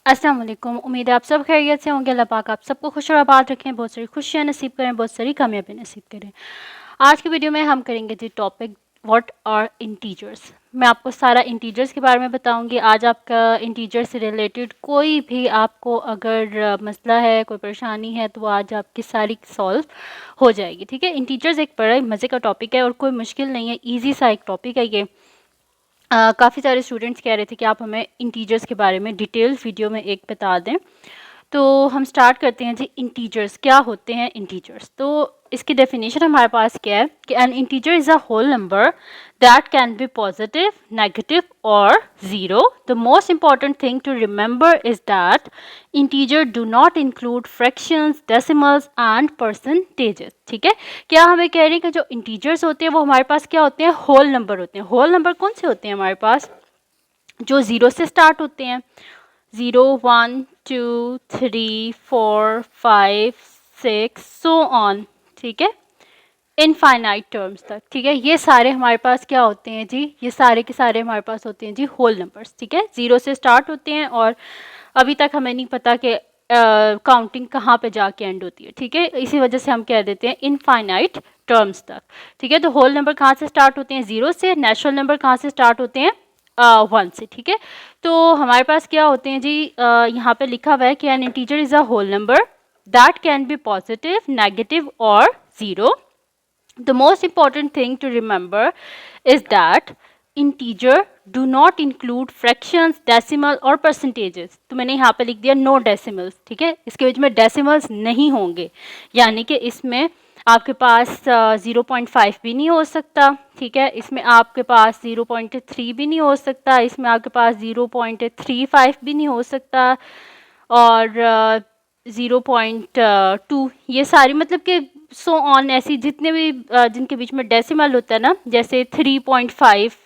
अस्सलाम वालेकुम। उम्मीद है आप सब खैरियत से होंगे। अल्लाह पाक आप सबको खुश और आबाद रखें, बहुत सारी खुशियाँ नसीब करें, बहुत सारी कामयाबी नसीब करें। आज की वीडियो में हम करेंगे जी टॉपिक व्हाट आर इंटीजर्स। मैं आपको सारा इंटीजर्स के बारे में बताऊंगी। आज आपका इंटीजर से रिलेटेड कोई भी आपको अगर मसला है, कोई परेशानी है, तो वो आज आपकी सारी सॉल्व हो जाएगी। ठीक है, इंटीजर्स एक बड़ा मज़े का टॉपिक है और कोई मुश्किल नहीं है, ईजी सा एक टॉपिक है ये। काफ़ी सारे स्टूडेंट्स कह रहे थे कि आप हमें इंटीजर्स के बारे में डिटेल वीडियो में एक बता दें। तो हम स्टार्ट करते हैं जी। इंटीजर्स क्या होते हैं? इंटीजर्स तो इसकी डेफिनेशन हमारे पास क्या है कि an integer is a whole number that can be positive, negative और zero. The most important thing to remember is that integer do not include fractions, decimals and percentages. ठीक है, क्या हमें कह रहे हैं कि जो इंटीजर्स होते हैं वो हमारे पास क्या होते हैं? होल नंबर होते हैं। होल नंबर कौन से होते हैं हमारे पास? जो ज़ीरो से स्टार्ट होते हैं, 0 1 2 3 4 5 6 सो ऑन। ठीक है, इनफाइनाइट टर्म्स तक। ठीक है, ये सारे हमारे पास क्या होते हैं जी? ये सारे के सारे हमारे पास होते हैं जी होल नंबर्स। ठीक है, 0 से स्टार्ट होते हैं और अभी तक हमें नहीं पता कि काउंटिंग कहाँ पे जाके एंड होती है। ठीक है, इसी वजह से हम कह देते हैं इनफाइनाइट टर्म्स तक। ठीक है, तो होल नंबर कहाँ से स्टार्ट होते हैं? 0 से। नेचुरल नंबर कहाँ से स्टार्ट होते हैं? 1 से। ठीक है, तो हमारे पास क्या होते हैं जी? यहाँ पे लिखा हुआ है कि an integer is a whole number that can be positive, negative और zero. The most important thing to remember is that integer do not include fractions, decimal और percentages। तो मैंने यहाँ पे लिख दिया no decimals। ठीक है, इसके बीच में decimals नहीं होंगे, यानी कि इसमें आपके पास 0.5 भी नहीं हो सकता। ठीक है, इसमें आपके पास 0.3 भी नहीं हो सकता, इसमें आपके पास 0.35 भी नहीं हो सकता और 0.2, ये सारी मतलब कि सो ऑन ऐसी जितने भी जिनके बीच में डेसिमल होता है ना, जैसे 3.5।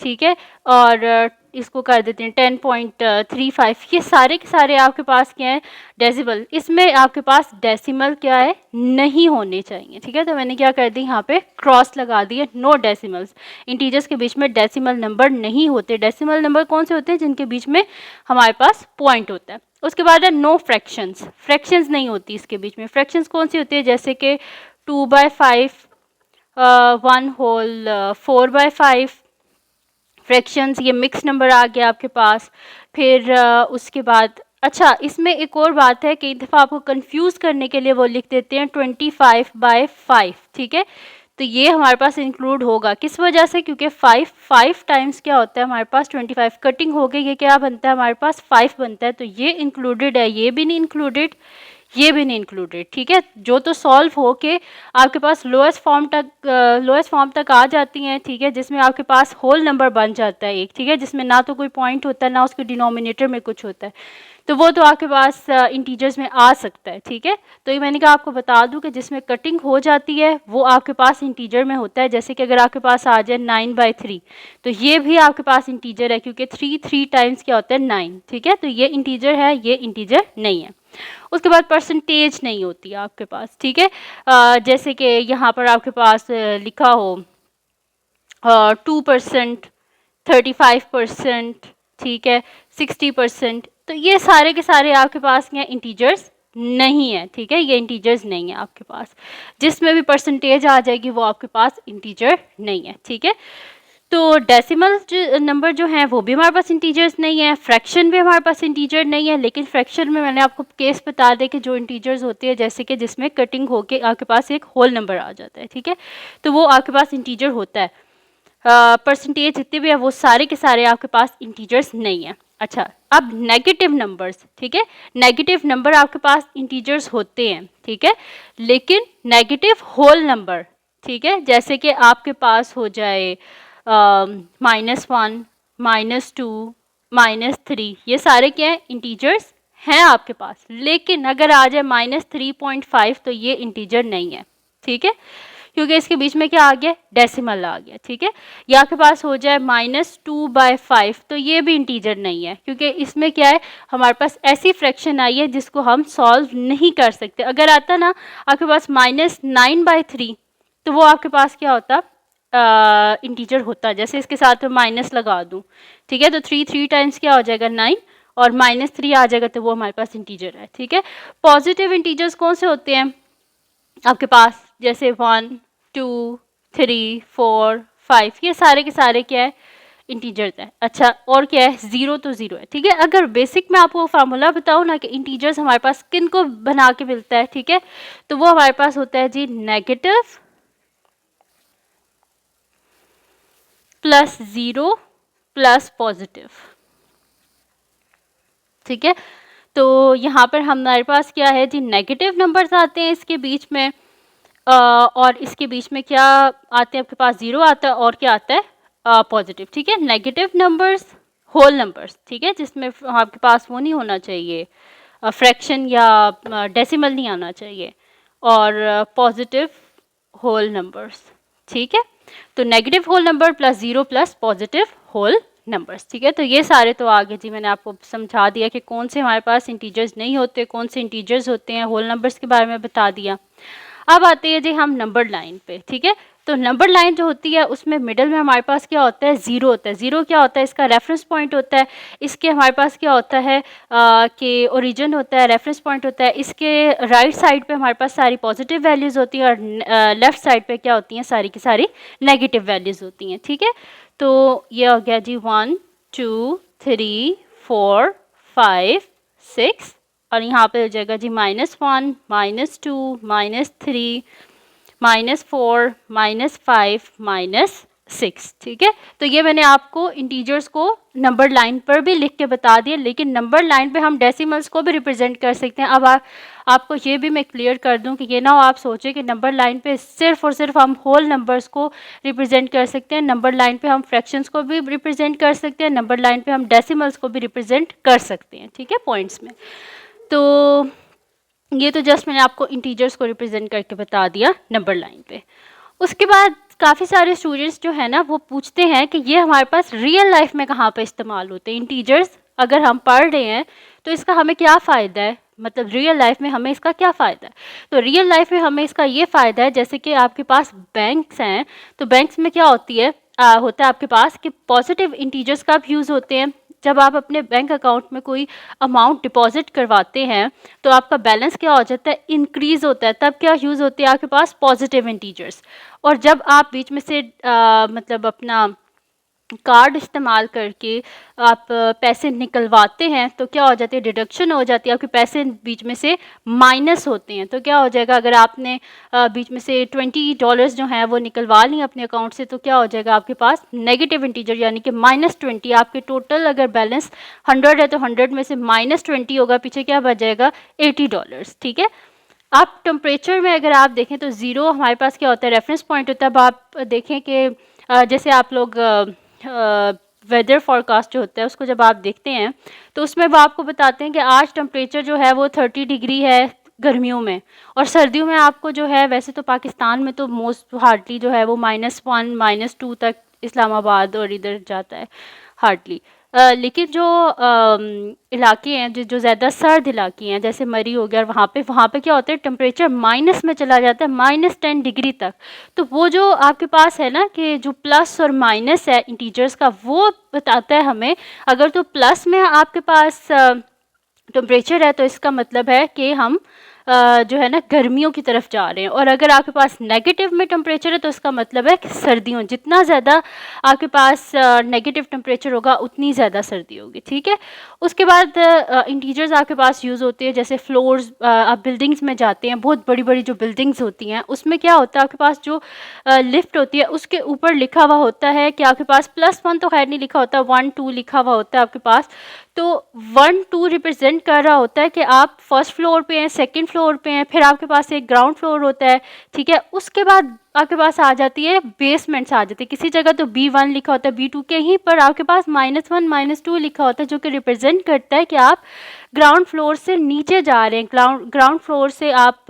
ठीक है, और इसको कर देते हैं 10.35। ये सारे के सारे आपके पास क्या है? डेसिमल। इसमें आपके पास डेसिमल क्या है? नहीं होने चाहिए। ठीक है, तो मैंने क्या कर दी यहाँ पे क्रॉस लगा दी है, नो डेसिमल्स। इंटीजर्स के बीच में डेसिमल नंबर नहीं होते। डेसिमल नंबर कौन से होते हैं? जिनके बीच में हमारे पास पॉइंट होता है। उसके बाद है नो फ्रैक्शंस। फ्रैक्शंस नहीं होती इसके बीच में। फ्रैक्शंस कौन सी होती है? जैसे कि 2/5, 1 होल 4/5। फ्रैक्शंस, ये मिक्स नंबर आ गया आपके पास। फिर उसके बाद अच्छा, इसमें एक और बात है कि एक दफ़ा आपको कंफ्यूज करने के लिए वो लिख देते हैं 25/5। ठीक है, तो ये हमारे पास इंक्लूड होगा किस वजह से? क्योंकि 5 टाइम्स क्या होता है हमारे पास? 25। कटिंग हो गई, ये क्या बनता है हमारे पास? 5 बनता है। तो ये इंक्लूडेड है, ये भी नहीं इंक्लूडेड, ये भी नहीं इंक्लूडेड। ठीक है, जो तो सॉल्व हो के आपके पास लोएस्ट फॉर्म तक आ जाती हैं। ठीक है, जिसमें आपके पास होल नंबर बन जाता है एक। ठीक है, जिसमें ना तो कोई पॉइंट होता है, ना उसके डिनोमिनेटर में कुछ होता है, तो वो तो आपके पास इंटीजर्स में आ सकता है। ठीक है, तो ये मैंने कहा आपको बता दूं कि जिसमें कटिंग हो जाती है वो आपके पास इंटीजर में होता है। जैसे कि अगर आपके पास आ जाए 9/3, तो ये भी आपके पास इंटीजर है, क्योंकि 3 टाइम्स क्या होता है? 9। ठीक है, तो ये इंटीजर है, ये इंटीजर नहीं है। उसके बाद परसेंटेज नहीं होती आपके पास। ठीक है, जैसे कि यहाँ पर आपके पास लिखा हो 2%, 35%, ठीक है, 60%, तो ये सारे के सारे आपके पास क्या इंटीजर्स नहीं है। ठीक है, ये इंटीजर्स नहीं है आपके पास। जिसमें भी परसेंटेज आ जाएगी वो आपके पास इंटीजर नहीं है। ठीक है, तो डेसिमल नंबर जो हैं वो भी हमारे पास इंटीजर्स नहीं है, फ्रैक्शन भी हमारे पास इंटीजर नहीं है। लेकिन फ्रैक्शन में मैंने आपको केस बता दें कि जो इंटीजर्स होते हैं, जैसे कि जिसमें कटिंग होके आपके पास एक होल नंबर आ जाता है। ठीक है, तो वो आपके पास इंटीजर होता है। परसेंटेज जितने भी है वो सारे के सारे आपके पास इंटीजर्स नहीं है। अच्छा, अब नेगेटिव नंबर्स। ठीक है, नेगेटिव नंबर आपके पास इंटीजर्स होते हैं। ठीक है, लेकिन नेगेटिव होल नंबर, ठीक है, जैसे कि आपके पास हो जाए -1, -2, -3, ये सारे क्या हैं? इंटीजर्स हैं आपके पास। लेकिन अगर आ जाए -3.5 तो ये इंटीजर नहीं है। ठीक है, क्योंकि इसके बीच में क्या आ गया? डेसिमल आ गया। ठीक है, या आपके पास हो जाए -2/5 तो ये भी इंटीजर नहीं है, क्योंकि इसमें क्या है? हमारे पास ऐसी फ्रैक्शन आई है जिसको हम सॉल्व नहीं कर सकते। अगर आता ना आपके पास -9/3 तो वो आपके पास क्या होता? इंटीजर होता। जैसे इसके साथ में माइनस लगा दूं। ठीक है, तो 3 टाइम्स क्या हो जाएगा? 9, और -3 आ जाएगा तो वो हमारे पास इंटीजर है, ठीक है। पॉजिटिव इंटीजर्स कौन से होते हैं आपके पास, जैसे 1, 2, 3, 4, 5, ये सारे के सारे क्या है, इंटीजर्स है। अच्छा, और क्या है, 0 तो 0 है, ठीक है। अगर बेसिक में आपको फार्मूला बताऊँ ना कि इंटीजर्स हमारे पास किन को बना के मिलता है, ठीक है, तो वो हमारे पास होता है जी नेगेटिव प्लस 0 प्लस पॉजिटिव, ठीक है। तो यहाँ पर हमारे पास क्या है जी, नेगेटिव नंबर्स आते हैं इसके बीच में, और इसके बीच में क्या आते हैं आपके पास, 0 आता है और क्या आता है पॉजिटिव, ठीक है। नेगेटिव नंबर्स होल नंबर्स, ठीक है, जिसमें आपके पास वो नहीं होना चाहिए फ्रैक्शन या डेसिमल नहीं आना चाहिए, और पॉजिटिव होल नंबर्स, ठीक है। तो negative whole number plus 0 plus positive whole numbers, ठीक है। तो ये सारे तो आगे जी मैंने आपको समझा दिया कि कौन से हमारे पास इंटीजर्स नहीं होते, कौन से इंटीजर्स होते हैं, होल नंबर्स के बारे में बता दिया। अब आते हैं जी हम नंबर लाइन पे, ठीक है। तो नंबर लाइन जो होती है उसमें मिडल में हमारे पास क्या होता है, 0 होता है। 0 क्या होता है, इसका रेफरेंस पॉइंट होता है। इसके हमारे पास क्या होता है कि ओरिजिन होता है, रेफरेंस पॉइंट होता है। इसके राइट साइड पे हमारे पास सारी पॉजिटिव वैल्यूज़ होती हैं और लेफ्ट साइड पे क्या होती हैं, सारी की सारी नेगेटिव वैल्यूज़ होती हैं, ठीक है। तो ये हो गया जी 1, 2, 3, 4, 5, 6, और यहाँ पे हो जाएगा जी -1, -2, -3, -4, -5, -6, ठीक है। तो ये मैंने आपको इंटीजर्स को नंबर लाइन पर भी लिख के बता दिया, लेकिन नंबर लाइन पे हम डेसिमल्स को भी रिप्रेजेंट कर सकते हैं। अब आपको ये भी मैं क्लियर कर दूं कि ये ना हो आप सोचें कि नंबर लाइन पे सिर्फ और सिर्फ हम होल नंबर्स को रिप्रेजेंट कर सकते हैं। नंबर लाइन पे हम फ्रैक्शंस को भी रिप्रेजेंट कर सकते हैं, नंबर लाइन पे हम डेसिमल्स को भी रिप्रेजेंट कर सकते हैं, ठीक है, पॉइंट्स में। तो ये तो जस्ट मैंने आपको इंटीजर्स को रिप्रेजेंट करके बता दिया नंबर लाइन पे। उसके बाद काफ़ी सारे स्टूडेंट्स जो है ना वो पूछते हैं कि ये हमारे पास रियल लाइफ में कहाँ पे इस्तेमाल होते हैं इंटीजर्स, अगर हम पढ़ रहे हैं तो इसका हमें क्या फ़ायदा है, मतलब रियल लाइफ में हमें इसका क्या फ़ायदा है। तो रियल लाइफ में हमें इसका ये फ़ायदा है, जैसे कि आपके पास बैंक्स हैं, तो बैंक्स में क्या होती है होता है आपके पास कि पॉजिटिव इंटीजर्स कब यूज़ होते हैं, जब आप अपने बैंक अकाउंट में कोई अमाउंट डिपॉजिट करवाते हैं तो आपका बैलेंस क्या हो जाता है, इंक्रीज़ होता है, तब क्या यूज़ होती है आपके पास पॉजिटिव इंटीजर्स। और जब आप बीच में से मतलब अपना कार्ड इस्तेमाल करके आप पैसे निकलवाते हैं तो क्या हो जाती है, डिडक्शन हो जाती है, आपके पैसे बीच में से माइनस होते हैं। तो क्या हो जाएगा, अगर आपने बीच में से $20 जो हैं वो निकलवा ली अपने अकाउंट से, तो क्या हो जाएगा आपके पास नेगेटिव इंटीजर यानी कि -20। आपके टोटल अगर बैलेंस 100 है तो 100 में से -20 होगा, पीछे क्या बच जाएगा, $80, ठीक है। आप टेम्परेचर में अगर आप देखें तो 0 हमारे पास क्या होता है, रेफरेंस पॉइंट होता है। अब आप देखें कि जैसे आप लोग वेदर फॉरकास्ट जो होता है उसको जब आप देखते हैं तो उसमें वो आपको बताते हैं कि आज टेम्परेचर जो है वो 30 डिग्री है गर्मियों में, और सर्दियों में आपको जो है, वैसे तो पाकिस्तान में तो मोस्ट हार्डली जो है वो -1 -2 तक इस्लामाबाद और इधर जाता है हार्डली, लेकिन जो इलाके हैं जो ज़्यादा सर्द इलाके हैं जैसे मरी हो गया, वहाँ पे क्या होता है, टेम्परेचर माइनस में चला जाता है, -10 डिग्री तक। तो वो जो आपके पास है ना कि जो प्लस और माइनस है इंटीजर्स का, वो बताता है हमें, अगर तो प्लस में आपके पास टेम्परेचर है तो इसका मतलब है कि हम जो है ना गर्मियों की तरफ जा रहे हैं, और अगर आपके पास नेगेटिव में टेम्परेचर है तो इसका मतलब है कि सर्दियों, जितना ज़्यादा आपके पास नेगेटिव टेम्परेचर होगा उतनी ज़्यादा सर्दी होगी, ठीक है। उसके बाद इंटीजर्स आपके पास यूज़ होते हैं, जैसे फ्लोर्स, आप बिल्डिंग्स में जाते हैं, बहुत बड़ी बड़ी जो बिल्डिंग्स होती हैं उसमें क्या होता है, आपके पास जो लिफ्ट होती है उसके ऊपर लिखा हुआ होता है कि आपके पास +1 तो खैर नहीं लिखा होता, 1 2 लिखा हुआ होता है आपके पास। तो 1 2 रिप्रेजेंट कर रहा होता है कि आप फर्स्ट फ्लोर पे हैं, सेकंड फ्लोर पे हैं, फिर आपके पास एक ग्राउंड फ्लोर होता है, ठीक है। उसके बाद आपके पास आ जाती है बेसमेंट्स आ जाती है, किसी जगह तो B1 लिखा होता है, B2 के ही पर आपके पास -1 -2 लिखा होता है, जो कि रिप्रेजेंट करता है कि आप ग्राउंड फ्लोर से नीचे जा रहे हैं, ग्राउंड फ्लोर से आप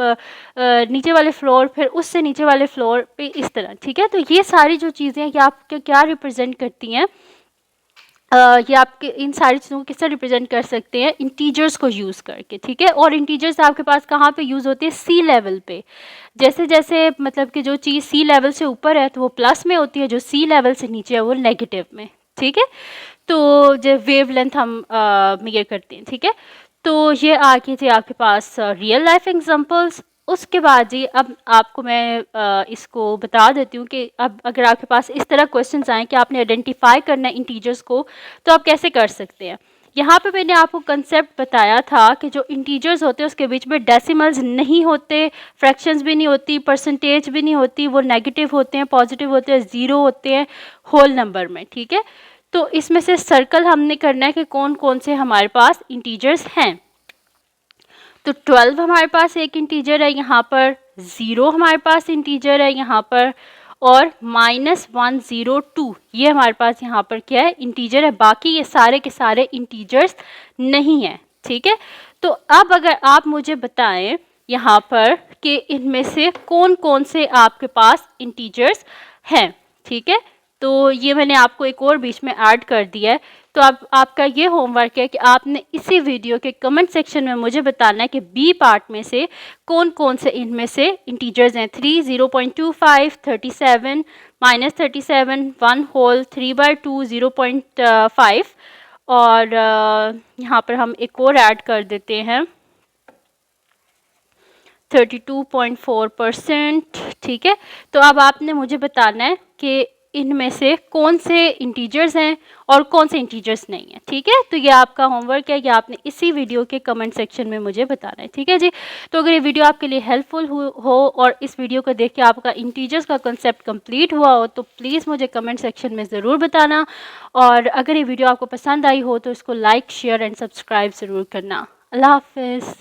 नीचे वाले फ्लोर, फिर उससे नीचे वाले फ्लोर पे, इस तरह, ठीक है। तो ये सारी जो चीज़ें हैं कि आप क्या रिप्रेजेंट करती हैं, ये आपके इन सारी चीज़ों को किस तरह रिप्रेजेंट कर सकते हैं, इंटीजर्स को यूज़ करके, ठीक है। और इंटीजर्स आपके पास कहाँ पे यूज़ होती है, सी लेवल पे। जैसे जैसे मतलब कि जो चीज़ सी लेवल से ऊपर है तो वो प्लस में होती है, जो सी लेवल से नीचे है वो नेगेटिव में, ठीक है। तो जो वेवलेंथ हम मेजर करते हैं, ठीक है। तो ये आ गई थी आपके पास रियल लाइफ एग्जांपल्स। उसके बाद जी अब आपको मैं इसको बता देती हूँ कि अब अगर आपके पास इस तरह क्वेश्चंस आएँ कि आपने आइडेंटिफाई करना है इंटीजर्स को, तो आप कैसे कर सकते हैं। यहाँ पे मैंने आपको कंसेप्ट बताया था कि जो इंटीजर्स होते हैं उसके बीच में डेसिमल्स नहीं होते, फ्रैक्शंस भी नहीं होती, परसेंटेज भी नहीं होती, वो नेगेटिव होते हैं, पॉजिटिव होते हैं, ज़ीरो होते हैं होल नंबर में, ठीक है। तो इसमें से सर्कल हमने करना है कि कौन कौन से हमारे पास इंटीजर्स हैं। तो 12 हमारे पास एक इंटीजर है यहाँ पर, 0 हमारे पास इंटीजर है यहाँ पर, और -102 ये हमारे पास यहाँ पर क्या है, इंटीजर है। बाकी ये सारे के सारे इंटीजर्स नहीं हैं, ठीक है। तो अब अगर आप मुझे बताएं यहाँ पर कि इनमें से कौन कौन से आपके पास इंटीजर्स हैं, ठीक है। तो ये मैंने आपको एक और बीच में ऐड कर दिया है। तो आपका ये होमवर्क है कि आपने इसी वीडियो के कमेंट सेक्शन में मुझे बताना है कि बी पार्ट में से कौन कौन से इनमें से इंटीजर्स हैं। 3, 0.25, 37, -37, 1 होल, 3/2, 0.5, और यहाँ पर हम एक और ऐड कर देते हैं 32.4%, ठीक है। तो अब आपने मुझे बताना है कि इनमें से कौन से इंटीजर्स हैं और कौन से इंटीजर्स नहीं हैं, ठीक है। तो ये आपका होमवर्क है कि आपने इसी वीडियो के कमेंट सेक्शन में मुझे बताना है, ठीक है जी। तो अगर ये वीडियो आपके लिए हेल्पफुल हो और इस वीडियो को देख के आपका इंटीजर्स का कंसेप्ट कंप्लीट हुआ हो, तो प्लीज़ मुझे कमेंट सेक्शन में ज़रूर बताना। और अगर ये वीडियो आपको पसंद आई हो तो इसको लाइक, शेयर एंड सब्सक्राइब ज़रूर करना। अल्लाह हाफिज़।